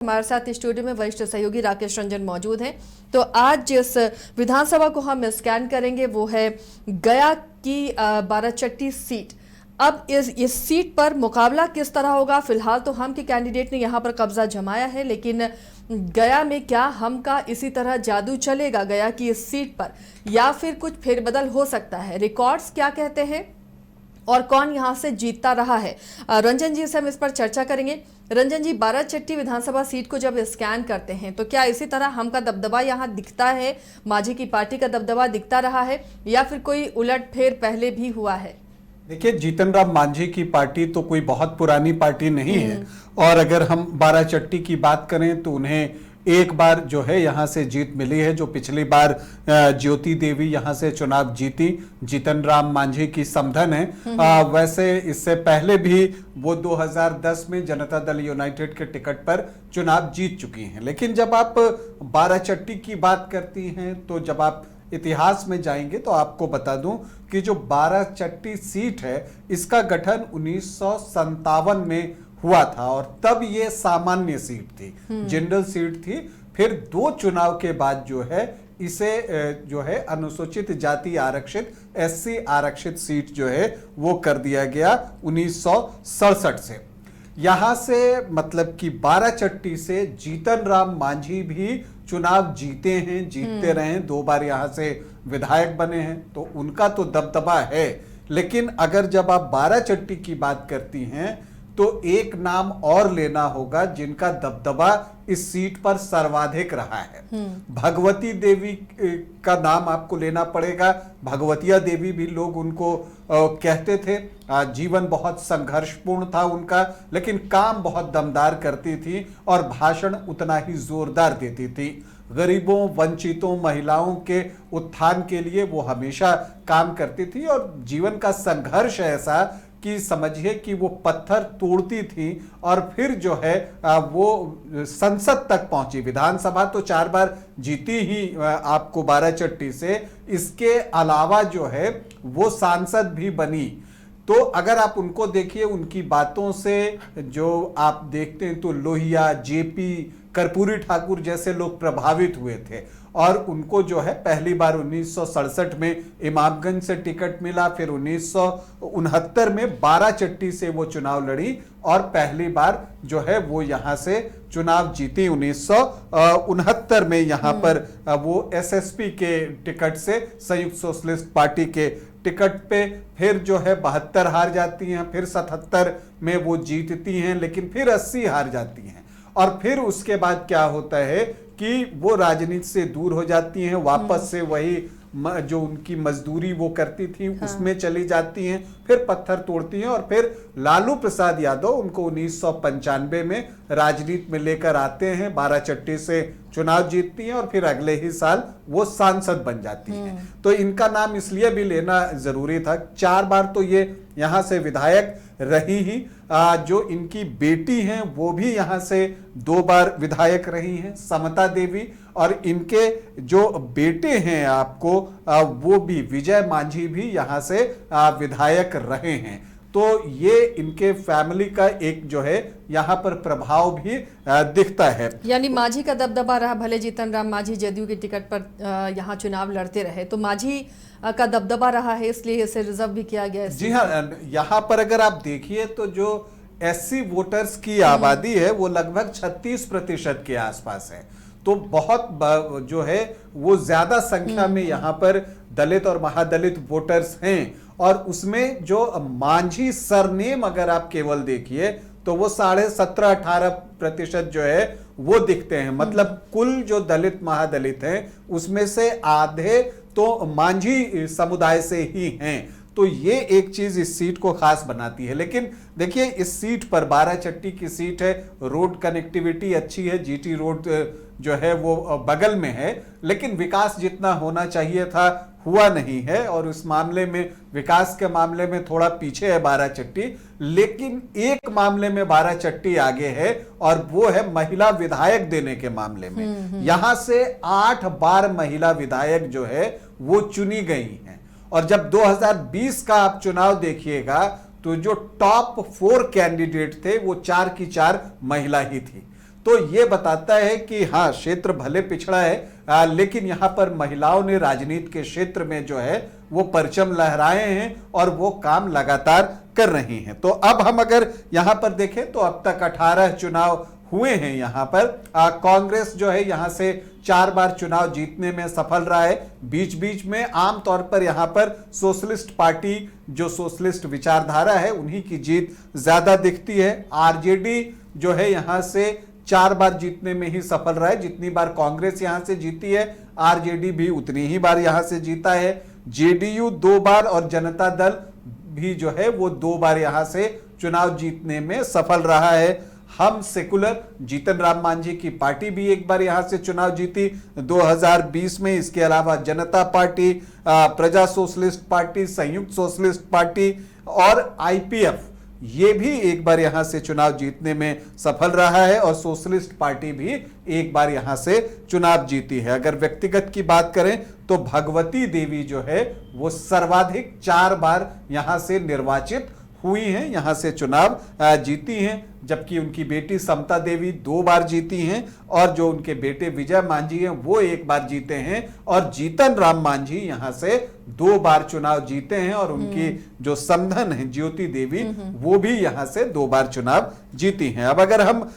हमारे साथ स्टूडियो में वरिष्ठ सहयोगी राकेश रंजन मौजूद हैं। तो आज जिस विधानसभा को हम स्कैन करेंगे वो है गया की बाराचट्टी सीट। अब इस सीट पर मुकाबला किस तरह होगा? फिलहाल तो हम के कैंडिडेट ने यहां पर कब्जा जमाया है, लेकिन गया में क्या हम का इसी तरह जादू चलेगा गया की इस सीट पर, या फिर कुछ फेरबदल हो सकता है? रिकॉर्ड्स क्या कहते हैं और कौन यहां से जीतता रहा है? रंजन जी से हम इस पर चर्चा करेंगे। रंजन जी, बाराचट्टी विधानसभा सीट को जब स्कैन करते हैं तो क्या इसी तरह हम का दबदबा यहां दिखता है, मांझी की पार्टी का दबदबा दिखता रहा है, या फिर कोई उलटफेर पहले भी हुआ है? देखिए, जीतन राम मांझी की पार्टी तो कोई बहुत पुरानी पार्टी नहीं है, और अगर हम बाराचट्टी की बात करें तो उन्हें एक बार जो है यहाँ से जीत मिली है। जो पिछली बार ज्योति देवी यहाँ से चुनाव जीती, जीतन राम मांझी की समधन है। वैसे इससे पहले भी वो 2010 में जनता दल यूनाइटेड के टिकट पर चुनाव जीत चुकी हैं। लेकिन जब आप बाराचट्टी की बात करती हैं तो जब आप इतिहास में जाएंगे तो आपको बता दूं कि जो बाराचट्टी सीट है इसका गठन 1957 में हुआ था, और तब ये सामान्य सीट थी, जनरल सीट थी। फिर 2 चुनाव के बाद जो है इसे जो है अनुसूचित जाति आरक्षित SC आरक्षित सीट जो है वो कर दिया गया 1967 से। यहां से मतलब कि बाराचट्टी से जीतन राम मांझी भी चुनाव जीते हैं, जीतते रहे, 2 बार यहां से विधायक बने हैं, तो उनका तो दबदबा है। लेकिन अगर जब आप बाराचट्टी की बात करती हैं तो एक नाम और लेना होगा जिनका दबदबा इस सीट पर सर्वाधिक रहा है। भगवती देवी का नाम आपको लेना पड़ेगा। भगवतिया देवी भी लोग उनको कहते थे। जीवन बहुत संघर्षपूर्ण था उनका, लेकिन काम बहुत दमदार करती थी और भाषण उतना ही जोरदार देती थी। गरीबों, वंचितों, महिलाओं के उत्थान के लिए वो हमेशा काम करती थी, और जीवन का संघर्ष ऐसा कि समझिए कि वो पत्थर तोड़ती थी और फिर जो है वो संसद तक पहुंची। विधानसभा तो 4 बार जीती ही आपको बाराचट्टी से, इसके अलावा जो है वो सांसद भी बनी। तो अगर आप उनको देखिए, उनकी बातों से जो आप देखते हैं तो लोहिया, JP, कर्पूरी ठाकुर जैसे लोग प्रभावित हुए थे, और उनको जो है पहली बार 1967 में इमामगंज से टिकट मिला, फिर 1969 में बाराचट्टी से वो चुनाव लड़ी और पहली बार जो है वो यहां से चुनाव जीती 1969 में। यहां पर वो SSP के टिकट से, संयुक्त सोशलिस्ट पार्टी के टिकट पे, फिर जो है 72 हार जाती हैं, फिर 77 में वो जीतती हैं, लेकिन फिर 80 हार जाती हैं, और फिर उसके बाद क्या होता है कि वो राजनीति से दूर हो जाती हैं, वापस से वही जो उनकी मजदूरी वो करती थी उसमें चली जाती हैं, फिर पत्थर तोड़ती हैं, और फिर लालू प्रसाद यादव उनको 1995 में राजनीति में लेकर आते हैं, बाराचट्टी से चुनाव जीतती हैं और फिर अगले ही साल वो सांसद बन जाती हैं। तो इनका नाम इसलिए भी लेना जरूरी था। 4 बार तो ये यहां से विधायक रही ही। जो इनकी बेटी हैं वो भी यहां से 2 बार विधायक रही हैं, समता देवी, और इनके जो बेटे हैं आपको वो भी, विजय मांझी भी यहां से विधायक रहे हैं। तो ये इनके फैमिली का एक जो है यहाँ पर प्रभाव भी दिखता है। यानी मांझी का दबदबा रहा, भले जीतन राम मांझी जदयू के टिकट पर यहाँ चुनाव लड़ते रहे, तो मांझी का दबदबा रहा है, इसलिए इसे रिजर्व भी किया गया है। जी हाँ, यहाँ पर अगर आप देखिए तो जो SC वोटर्स की आबादी है वो लगभग 36% के आसपास है, तो बहुत जो है वो ज्यादा संख्या में यहाँ पर दलित और महादलित वोटर्स हैं। और उसमें जो मांझी सरनेम अगर आप केवल देखिए तो वो 17.5-18% जो है वो दिखते हैं। मतलब कुल जो दलित महादलित हैं उसमें से आधे तो मांझी समुदाय से ही हैं। तो ये एक चीज इस सीट को खास बनाती है। लेकिन देखिए, इस सीट पर, बाराचट्टी की सीट है, रोड कनेक्टिविटी अच्छी है, GT रोड जो है वो बगल में है, लेकिन विकास जितना होना चाहिए था हुआ नहीं है, और उस मामले में, विकास के मामले में थोड़ा पीछे है बाराचट्टी। लेकिन एक मामले में बाराचट्टी आगे है, और वो है महिला विधायक देने के मामले में। यहां से 8 बार महिला विधायक जो है वो चुनी गई हैं, और जब 2020 का आप चुनाव देखिएगा तो जो टॉप 4 कैंडिडेट थे वो 4 की 4 महिला ही थी। तो ये बताता है कि हाँ, क्षेत्र भले पिछड़ा है लेकिन यहाँ पर महिलाओं ने राजनीति के क्षेत्र में जो है वो परचम लहराए हैं और वो काम लगातार कर रही हैं। तो अब हम अगर यहाँ पर देखें तो अब तक 18 चुनाव हुए हैं। यहाँ पर कांग्रेस जो है यहाँ से 4 बार चुनाव जीतने में सफल रहा है। बीच बीच में आमतौर पर यहाँ पर सोशलिस्ट पार्टी, जो सोशलिस्ट विचारधारा है, उन्हीं की जीत ज्यादा दिखती है। आरजेडी जो है यहाँ से 4 बार जीतने में ही सफल रहा है। जितनी बार कांग्रेस यहां से जीती है, आरजेडी भी उतनी ही बार यहां से जीता है। जेडीयू 2 बार और जनता दल भी जो है वो 2 बार यहां से चुनाव जीतने में सफल रहा है। हम सेकुलर, जीतन राम मांझी की पार्टी भी 1 बार यहां से चुनाव जीती 2020 में। इसके अलावा जनता पार्टी, प्रजा सोशलिस्ट पार्टी, संयुक्त सोशलिस्ट पार्टी और आईपीएफ, ये भी 1 बार यहां से चुनाव जीतने में सफल रहा है और सोशलिस्ट पार्टी भी 1 बार यहां से चुनाव जीती है। अगर व्यक्तिगत की बात करें तो भगवती देवी जो है वो सर्वाधिक 4 बार यहां से निर्वाचित हुई हैं, यहां से चुनाव जीती हैं, जबकि उनकी बेटी समता देवी 2 बार जीती हैं और जो उनके बेटे विजय मांझी हैं वो 1 बार जीते हैं और जीतन राम मांझी यहां से 2 बार चुनाव जीते हैं और उनकी जो समधन है ज्योति देवी वो भी यहां से 2 बार चुनाव जीती हैं। अब अगर हम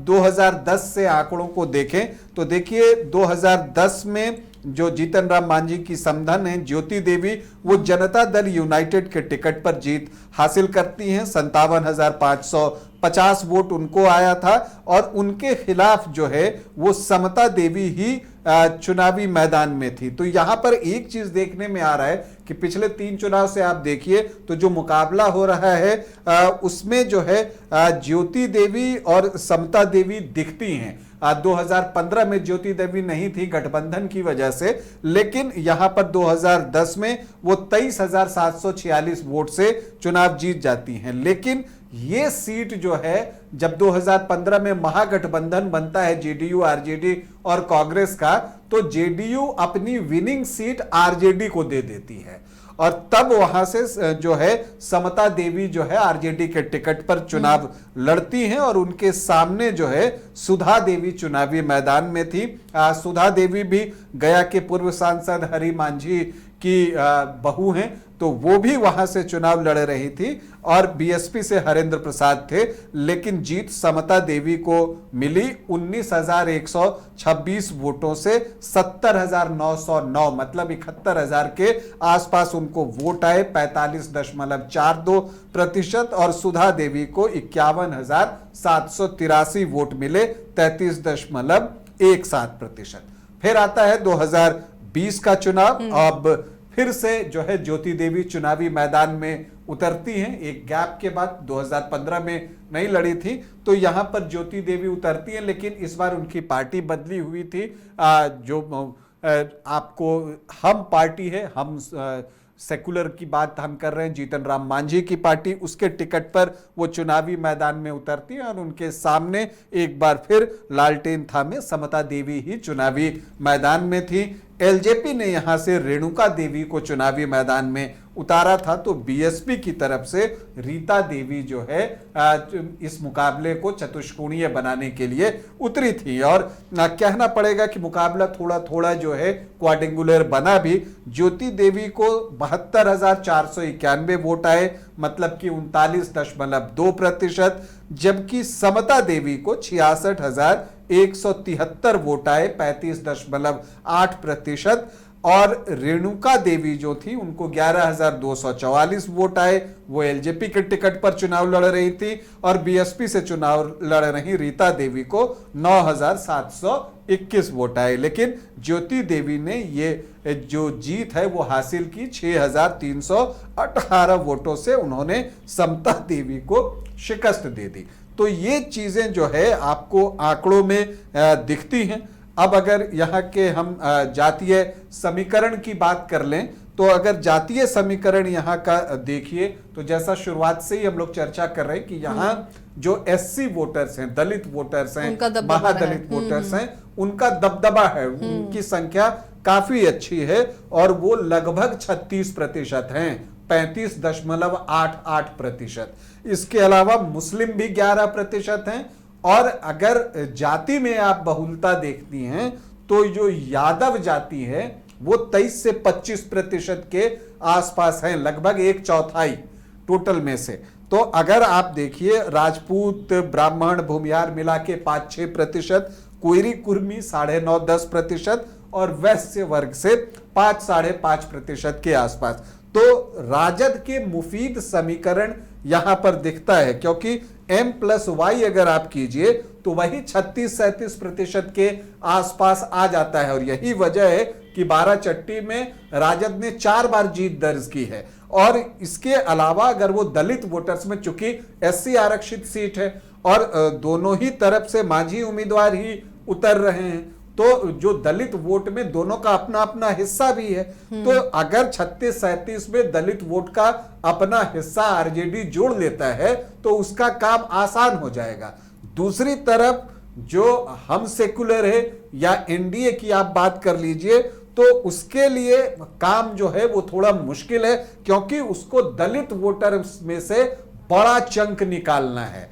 2010 से आंकड़ों को देखें तो देखिए 2010 में जो जीतन राम मांझी की समधन है ज्योति देवी, वो जनता दल यूनाइटेड के टिकट पर जीत हासिल करती हैं। 57,550 वोट उनको आया था और उनके खिलाफ जो है वो समता देवी ही चुनावी मैदान में थी। तो यहां पर एक चीज देखने में आ रहा है कि पिछले 3 चुनाव से आप देखिए तो जो मुकाबला हो रहा है उसमें जो है ज्योति देवी और समता देवी दिखती हैं। 2015 में ज्योति देवी नहीं थी गठबंधन की वजह से, लेकिन यहां पर 2010 में वो 23,746 वोट से चुनाव जीत जाती हैं। लेकिन ये सीट जो है जब 2015 में महागठबंधन बनता है जेडीयू, आरजेडी और कांग्रेस का, तो जेडीयू अपनी विनिंग सीट आरजेडी को दे देती है और तब वहां से जो है समता देवी जो है आरजेडी के टिकट पर चुनाव लड़ती हैं और उनके सामने जो है सुधा देवी चुनावी मैदान में थी। सुधा देवी भी गया के पूर्व सांसद हरि मांझी की बहू हैं, तो वो भी वहां से चुनाव लड़ रही थी और बीएसपी से हरेंद्र प्रसाद थे, लेकिन जीत समता देवी को मिली 19,126 वोटों से 70,909, मतलब 71,000 के आसपास उनको वोट आए, 45.42% और सुधा देवी को 51,783 वोट मिले, 33.17%। फिर आता है 2020 का चुनाव। अब फिर से जो है ज्योति देवी चुनावी मैदान में उतरती हैं। एक गैप के बाद 2015 में नहीं लड़ी थी, तो यहां पर ज्योति देवी उतरती हैं, लेकिन इस बार उनकी पार्टी बदली हुई थी। जो आपको हम पार्टी है, हम सेकुलर की बात हम कर रहे हैं, जीतन राम मांझी की पार्टी, उसके टिकट पर वो चुनावी मैदान में उतरती है और उनके सामने एक बार फिर लालटेन थामे समता देवी ही चुनावी मैदान में थी। एलजेपी ने यहां से रेणुका देवी को चुनावी मैदान में उतारा था, तो बीएसपी की तरफ से रीता देवी जो है इस मुकाबले को चतुष्कोणीय बनाने के लिए उतरी थी और कहना पड़ेगा कि मुकाबला थोड़ा थोड़ा जो है क्वाड्रेंगुलर बना भी। ज्योति देवी को 72,491 वोट आए, मतलब कि 39.2%, जबकि समता देवी को 66,173 वोट आए, 35.8%, और रेणुका देवी जो थी उनको 11,244 वोट आए, वो एलजेपी के टिकट पर चुनाव लड़ रही थी, और बीएसपी से चुनाव लड़ रही रीता देवी को 9,721 वोट आए। लेकिन ज्योति देवी ने ये जो जीत है वो हासिल की 6,318 वोटों से, उन्होंने समता देवी को शिकस्त दे दी। तो ये चीजें जो है आपको आंकड़ों में दिखती हैं। अब अगर यहाँ के हम जातीय समीकरण की बात कर लें, तो अगर जातीय समीकरण यहाँ का देखिए तो जैसा शुरुआत से ही हम लोग चर्चा कर रहे हैं कि यहाँ जो एससी वोटर्स हैं, दलित वोटर्स हैं, महादलित वोटर्स हैं, उनका दबदबा है, उनकी संख्या काफी अच्छी है और वो लगभग 36% हैं, 35.88%। इसके अलावा मुस्लिम भी 11% हैं और अगर जाति में आप बहुलता देखती हैं तो जो यादव जाति है वो 23 से 25% के आसपास है, लगभग एक चौथाई टोटल में से। तो अगर आप देखिए राजपूत, ब्राह्मण, भूमिहार मिला के 5-6%, कोयरी कुर्मी 9.5-10% और वैश्य वर्ग से 5-5.5% के आसपास। तो राजद के मुफीद समीकरण यहां पर दिखता है, क्योंकि M+Y अगर आप कीजिए तो वही 36-37% के आसपास आ जाता है। और यही वजह है कि बाराचट्टी में राजद ने 4 बार जीत दर्ज की है। और इसके अलावा अगर वो दलित वोटर्स में, चूंकि SC आरक्षित सीट है और दोनों ही तरफ से मांझी उम्मीदवार ही उतर रहे हैं, तो जो दलित वोट में दोनों का अपना अपना हिस्सा भी है। तो अगर 36-37 में दलित वोट का अपना हिस्सा आरजेडी जोड़ लेता है तो उसका काम आसान हो जाएगा। दूसरी तरफ जो हम सेकुलर है या एनडीए की आप बात कर लीजिए, तो उसके लिए काम जो है वो थोड़ा मुश्किल है, क्योंकि उसको दलित वोटर में से बड़ा चंक निकालना है।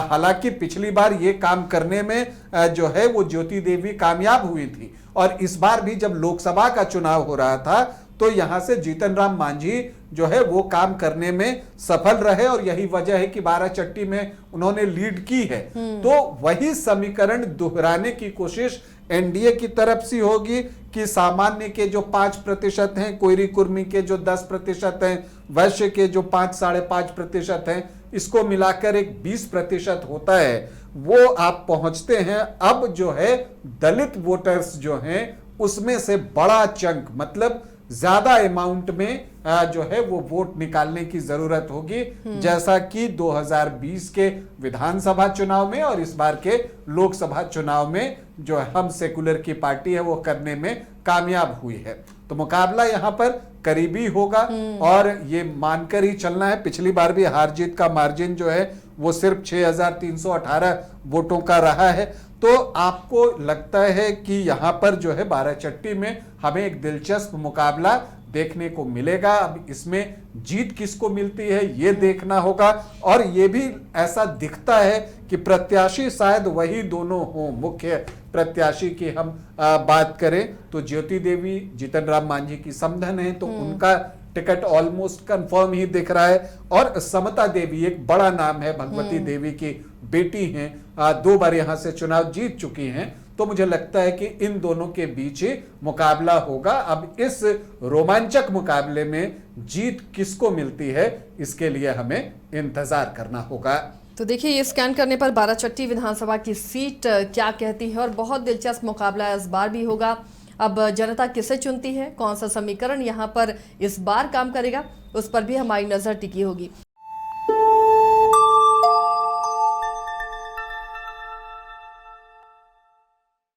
हालांकि पिछली बार ये काम करने में जो है वो ज्योति देवी कामयाब हुई थी, और इस बार भी जब लोकसभा का चुनाव हो रहा था तो यहां से जीतन राम मांझी जो है वो काम करने में सफल रहे, और यही वजह है कि बाराचट्टी में उन्होंने लीड की है। तो वही समीकरण दोहराने की कोशिश एनडीए की तरफ से होगी कि सामान्य के जो 5% हैं, कोयरी कुर्मी के जो 10% हैं, वैश्य के जो 5-5.5% हैं, इसको मिलाकर एक 20% होता है, वो आप पहुंचते हैं। अब जो है दलित वोटर्स जो हैं उसमें से बड़ा चंक, मतलब ज्यादा अमाउंट में जो है वो वोट निकालने की जरूरत होगी, जैसा कि 2020 के विधानसभा चुनाव में और इस बार के लोकसभा चुनाव में जो हम सेकुलर की पार्टी है वो करने में कामयाब हुई है। तो मुकाबला यहां पर करीबी होगा और ये मानकर ही चलना है। पिछली बार भी हार जीत का मार्जिन जो है वो सिर्फ 6,318 वोटों का रहा है। तो आपको लगता है कि यहां पर जो है बाराचट्टी में हमें एक दिलचस्प मुकाबला देखने को मिलेगा। अब इसमें जीत किसको मिलती है ये देखना होगा, और ये भी ऐसा दिखता है कि प्रत्याशी शायद वही दोनों हों। मुख्य प्रत्याशी की हम बात करें तो ज्योति देवी जीतन राम मांझी की समधन है, तो उनका टिकट ऑलमोस्ट कंफर्म ही दिख रहा है। और समता देवी एक बड़ा नाम है, भगवती देवी की बेटी हैं, 2 बार यहां से चुनाव जीत चुकी हैं। तो मुझे लगता है कि इन दोनों के बीच ही मुकाबला होगा। अब इस रोमांचक मुकाबले में जीत किसको मिलती है इसके लिए हमें इंतजार करना होगा। तो देखिए ये स्कैन करने पर बाराचट्टी विधानसभा की सीट क्या कहती है, और बहुत दिलचस्प मुकाबला इस बार भी होगा। अब जनता किसे चुनती है, कौन सा समीकरण यहाँ पर इस बार काम करेगा, उस पर भी हमारी नजर टिकी होगी।